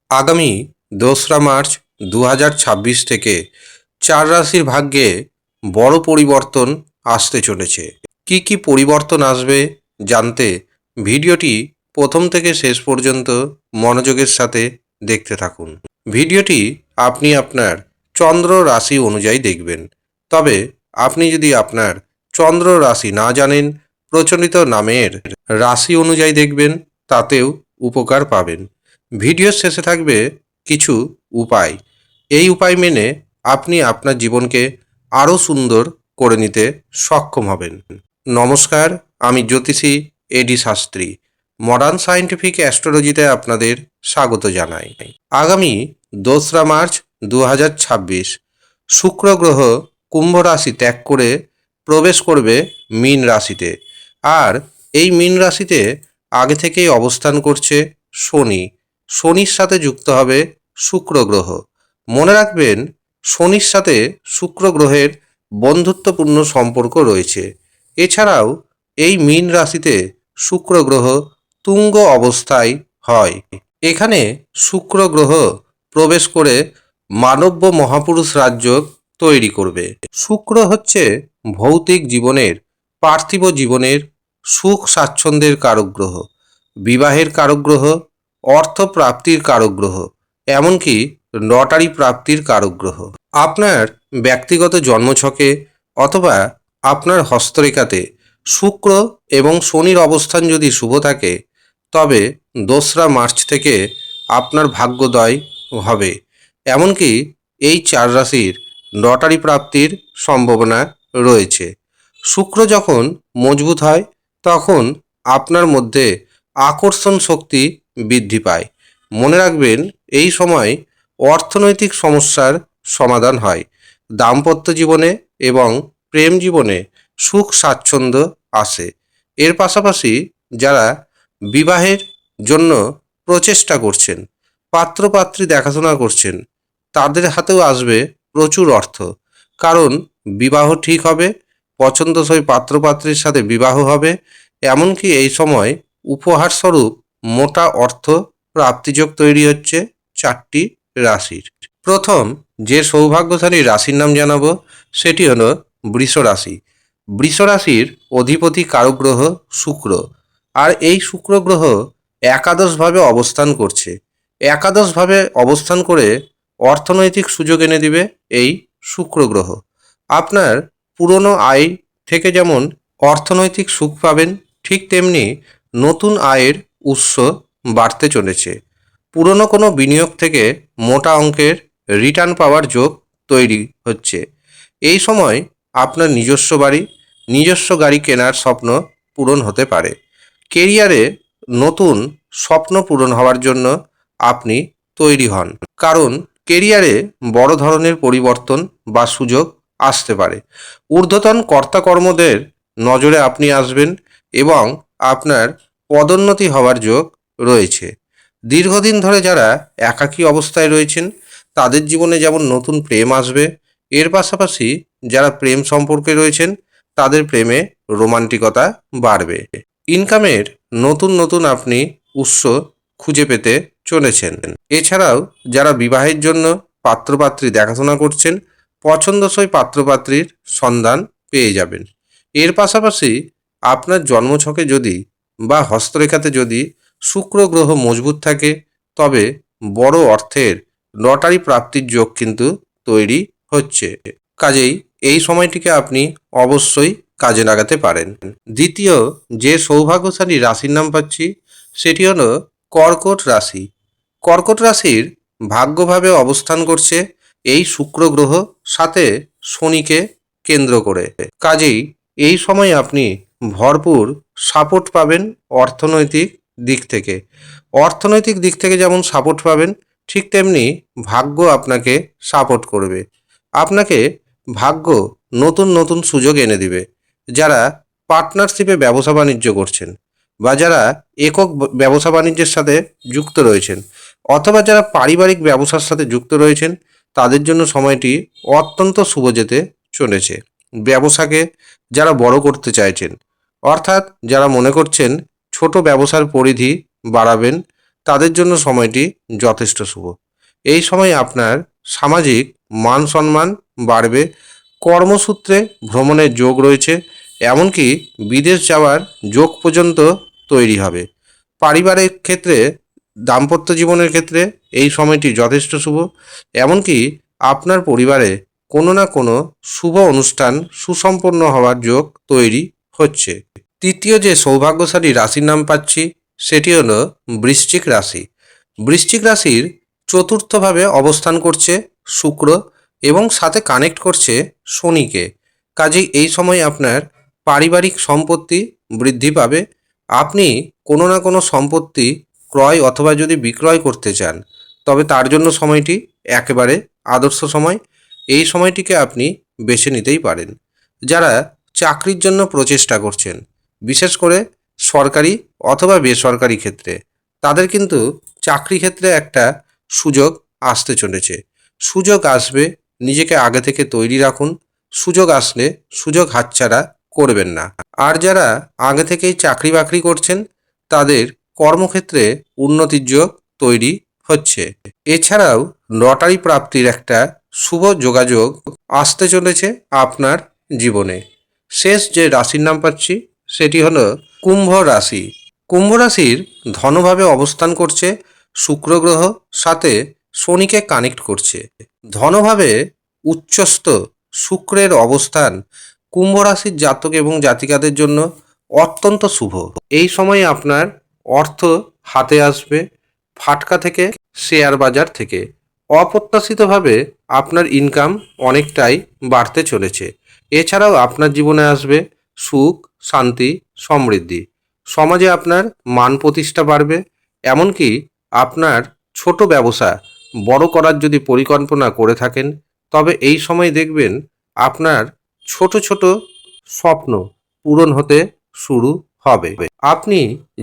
আগামী ২রা মার্চ ২০২৬ থেকে ৪ রাশির ভাগ্যে বড় পরিবর্তন আসতে চলেছে। কি কি পরিবর্তন আসবে জানতে ভিডিওটি প্রথম থেকে শেষ পর্যন্ত মনোযোগের সাথে দেখতে থাকুন। ভিডিওটি আপনি আপনার চন্দ্র রাশি অনুযায়ী দেখবেন। তবে আপনি যদি আপনার চন্দ্র রাশি না জানেন, প্রচলিত নামের রাশি অনুযায়ী দেখবেন, তাতেও উপকার পাবেন। ভিডিওর শেষে থাকবে কিছু উপায়। এই উপায় মেনে আপনি আপনার জীবনকে আরও সুন্দর করে নিতে সক্ষম হবেন। নমস্কার, আমি জ্যোতিষী এডি শাস্ত্রী। মডার্ন সায়েন্টিফিক অ্যাস্ট্রোলজিতে আপনাদের স্বাগত জানাই। আগামী ২রা মার্চ ২০২৬ শুক্র গ্রহ কুম্ভ রাশি ত্যাগ করে প্রবেশ করবে মীন রাশিতে। আর এই মীন রাশিতে আগে থেকেই অবস্থান করছে শনি। শনির সাথে যুক্ত হবে শুক্র গ্রহ। মনে রাখবেন, শনির সাথে শুক্র গ্রহের বন্ধুত্বপূর্ণ সম্পর্ক রয়েছে। এছাড়াও এই মীন রাশিতে শুক্র গ্রহ তুঙ্গ অবস্থায় হয়। এখানে শুক্র গ্রহ প্রবেশ করে মানব্য মহাপুরুষ রাজ্য তৈরি করবে। শুক্র হচ্ছে ভৌতিক জীবনের, পার্থিব জীবনের সুখ স্বাচ্ছন্দ্যের কারক গ্রহ, বিবাহের কারক গ্রহ, অর্থ প্রাপ্তির কারক গ্রহ, এমনকি লটারি প্রাপ্তির কারক গ্রহ। আপনার ব্যক্তিগত জন্মছকে অথবা আপনার হস্তরেখাতে শুক্র এবং শনির অবস্থান যদি শুভ থাকে, তবে ২রা মার্চ থেকে আপনার ভাগ্যোদয় হবে। এমনকি এই ৪ রাশির লটারি প্রাপ্তির সম্ভাবনা রয়েছে। শুক্র যখন মজবুত হয়, তখন আপনার মধ্যে আকর্ষণ শক্তি বৃদ্ধি পায়। মনে রাখবেন, এই সময় অর্থনৈতিক সমস্যার সমাধান হয়। দাম্পত্য জীবনে এবং প্রেম জীবনে সুখ স্বাচ্ছন্দ্য আসে। এর পাশাপাশি যারা বিবাহের জন্য প্রচেষ্টা করছেন, পাত্রপাত্রী দেখাশোনা করছেন, তাদের হাতেও আসবে প্রচুর অর্থ। কারণ বিবাহ ঠিক হবে, পছন্দসই পাত্রপাত্রীর সাথে বিবাহ হবে। এমনকি এই সময় উপহারস্বরূপ মোটা অর্থ প্রাপ্তিযোগ তৈরি হচ্ছে ৪টি রাশির। প্রথম যে সৌভাগ্যশালী রাশির নাম জানাবো, সেটি হলো বৃষ রাশি। বৃষ রাশির অধিপতি কারক গ্রহ শুক্র। আর এই শুক্র গ্রহ একাদশভাবে অবস্থান করছে। একাদশভাবে অবস্থান করে অর্থনৈতিক সুযোগ এনে দিবে এই শুক্র গ্রহ। আপনার পুরনো আয় থেকে যেমন অর্থনৈতিক সুখ পাবেন, ঠিক তেমনি নতুন আয়ের উৎস বাড়তে চলেছে। পুরনো কোনো বিনিয়োগ থেকে মোটা অঙ্কের রিটার্ন পাওয়ার যোগ তৈরি হচ্ছে। এই সময় আপনার নিজস্ব বাড়ি, নিজস্ব গাড়ি কেনার স্বপ্ন পূরণ হতে পারে। কেরিয়ারে নতুন স্বপ্ন পূরণ হওয়ার জন্য আপনি তৈরি হন, কারণ কেরিয়ারে বড় ধরনের পরিবর্তন বা সুযোগ আসতে পারে। ঊর্ধ্বতন কর্তাকর্মদের নজরে আপনি আসবেন এবং আপনার পদোন্নতি হওয়ার যোগ রয়েছে। দীর্ঘদিন ধরে যারা একাকী অবস্থায় রয়েছেন, তাদের জীবনে যেমন নতুন প্রেম আসবে, এর পাশাপাশি যারা প্রেম সম্পর্কে রয়েছেন, তাদের প্রেমে রোমান্টিকতা বাড়বে। ইনকামের নতুন নতুন আপনি উৎস খুঁজে পেতে চলেছেন। এছাড়াও যারা বিবাহের জন্য পাত্রপাত্রী দেখাশোনা করছেন, পছন্দসই পাত্রপাত্রীর সন্ধান পেয়ে যাবেন। এর পাশাপাশি আপনার জন্মছকে যদি বা হস্তরেখাতে যদি শুক্র গ্রহ মজবুত থাকে, তবে বড় অর্থের লটারি প্রাপ্তির যোগ কিন্তু তৈরি হচ্ছে। কাজেই এই সময়টিকে আপনি অবশ্যই কাজে লাগাতে পারেন। দ্বিতীয় যে সৌভাগ্যশালী রাশির নাম পাচ্ছি, সেটি হলো কর্কট রাশি। কর্কট রাশির ভাগ্যভাবে অবস্থান করছে এই শুক্র গ্রহ, সাথে শনিকে কেন্দ্র করে। কাজেই এই সময় আপনি ভরপুর সাপোর্ট পাবেন অর্থনৈতিক দিক থেকে। অর্থনৈতিক দিক থেকে যেমন সাপোর্ট পাবেন, ঠিক তেমনি ভাগ্য আপনাকে সাপোর্ট করবে। আপনাকে ভাগ্য নতুন নতুন সুযোগ এনে দিবে। যারা পার্টনারশিপে ব্যবসা বাণিজ্য করছেন, বা যারা একক ব্যবসা বাণিজ্যের সাথে যুক্ত রয়েছেন, অথবা যারা পারিবারিক ব্যবসার সাথে যুক্ত রয়েছেন, তাদের জন্য সময়টি অত্যন্ত শুভ যেতে চলেছে। ব্যবসাকে যারা বড় করতে চাইছেন, অর্থাৎ যারা মনে করছেন ছোট ব্যবসার পরিধি বাড়াবেন, তাদের জন্য সময়টি যথেষ্ট শুভ। এই সময় আপনার সামাজিক মান সম্মান বাড়বে, কর্মসূত্রে ভ্রমণের যোগ রয়েছে, এমনকি বিদেশ যাওয়ার যোগ পর্যন্ত তৈরি হবে। পারিবারিক ক্ষেত্রে, দাম্পত্য জীবনের ক্ষেত্রে এই সময়টি যথেষ্ট শুভ, এমনকি আপনার পরিবারে কোনো না কোনো শুভ অনুষ্ঠান সুসম্পন্ন হওয়ার যোগ তৈরি হচ্ছে। তৃতীয় যে সৌভাগ্যশালী রাশির নাম পাচ্ছি সেটি হলো বৃশ্চিক রাশি। বৃশ্চিক রাশির চতুর্থভাবে অবস্থান করছে শুক্র এবং সাথে কানেক্ট করছে শনিকে। কাজেই এই সময় আপনার পারিবারিক সম্পত্তি বৃদ্ধি পাবে। আপনি কোনো না কোনো সম্পত্তি ক্রয় অথবা যদি বিক্রয় করতে চান, তবে তার জন্য সময়টি একেবারে আদর্শ সময়। এই সময়টিকে আপনি বেছে নিতেই পারেন। যারা চাকরির জন্য প্রচেষ্টা করছেন, বিশেষ করে সরকারি অথবা বেসরকারি ক্ষেত্রে, তাদের কিন্তু চাকরি ক্ষেত্রে একটা সুযোগ আসতে চলেছে। সুযোগ আসবে, নিজেকে আগে থেকে তৈরি রাখুন। সুযোগ আসলে সুযোগ হাতছাড়া করবেন না। আর যারা আগে থেকেই চাকরি বাকরি করছেন, তাদের কর্মক্ষেত্রে উন্নতির যোগ তৈরি হচ্ছে। এছাড়াও লটারি প্রাপ্তির একটা শুভ যোগাযোগ আসতে চলেছে আপনার জীবনে। শেষ যে রাশির নাম পাচ্ছি সেটি হলো কুম্ভ রাশি। কুম্ভ রাশির ধনভাবে অবস্থান করছে শুক্র গ্রহ, সাথে শনিকে কানেক্ট করছে। ধনভাবে উচ্চস্থ শুক্রের অবস্থান কুম্ভ রাশির জাতক এবং জাতিকাদের জন্য অত্যন্ত শুভ। এই সময় আপনার অর্থ হাতে আসবে, ফাটকা থেকে, শেয়ার বাজার থেকে। অপ্রত্যাশিতভাবে আপনার ইনকাম অনেকটাই বাড়তে চলেছে। এছাড়াও আপনার জীবনে আসবে সুখ, শান্তি, সমৃদ্ধি। সমাজে আপনার মান প্রতিষ্ঠা বাড়বে, এমনকি আপনার ছোট ব্যবসা বড় করার যদি পরিকল্পনা করে থাকেন, তবে এই সময় দেখবেন আপনার ছোট ছোট স্বপ্ন পূরণ হতে শুরু হবে। আপনি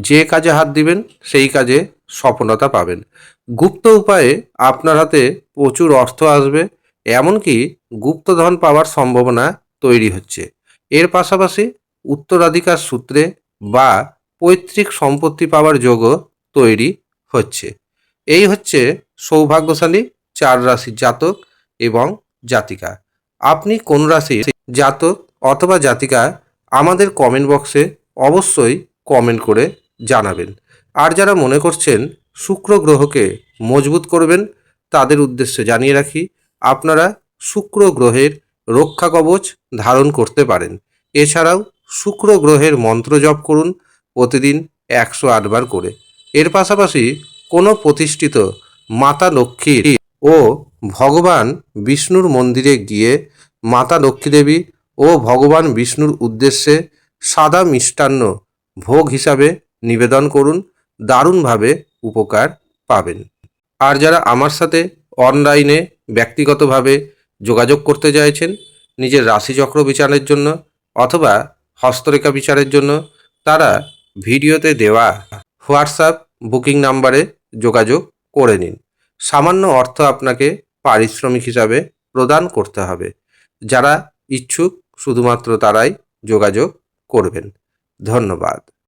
যে কাজে হাত দিবেন সেই কাজে সফলতা পাবেন। গুপ্ত উপায়ে আপনার হাতে প্রচুর অর্থ আসবে, এমনকি গুপ্তধন পাওয়ার সম্ভাবনা তৈরি হচ্ছে। এর পাশাপাশি উত্তরাধিকার সূত্রে বা পৈতৃক সম্পত্তি পাওয়ার যোগও তৈরি হচ্ছে। এই হচ্ছে সৌভাগ্যশালী 4 রাশির জাতক এবং জাতিকা। আপনি কোন রাশির জাতক অথবা জাতিকা আমাদের কমেন্ট বক্সে অবশ্যই কমেন্ট করে জানাবেন। আর যারা মনে করছেন শুক্র গ্রহকে মজবুত করবেন, তাদের উদ্দেশ্যে জানিয়ে রাখি, আপনারা শুক্র গ্রহের রক্ষা কবচ ধারণ করতে পারেন। এছাড়াও শুক্র গ্রহের মন্ত্র জপ করুন প্রতিদিন 108 বার করে। এর পাশাপাশি কোনো প্রতিষ্ঠিত মাতা লক্ষ্মীর ও ভগবান বিষ্ণুর মন্দিরে গিয়ে মাতা লক্ষ্মী দেবী ও ভগবান বিষ্ণুর উদ্দেশ্যে সাদা মিষ্টান্ন ভোগ হিসাবে নিবেদন করুন। দারুণভাবে উপকার পাবেন। আর যারা আমার সাথে অনলাইনে ব্যক্তিগতভাবে যোগাযোগ করতে চাইছেন নিজের রাশিচক্র বিচারের জন্য অথবা হস্তরেখা বিচারের জন্য, তারা ভিডিওতে দেওয়া হোয়াটসঅ্যাপ বুকিং নাম্বারে যোগাযোগ করে নিন। সামান্য অর্থ আপনাকে পারিশ্রমিক হিসাবে প্রদান করতে হবে। যারা ইচ্ছুক শুধুমাত্র তারাই যোগাযোগ করবেন। ধন্যবাদ।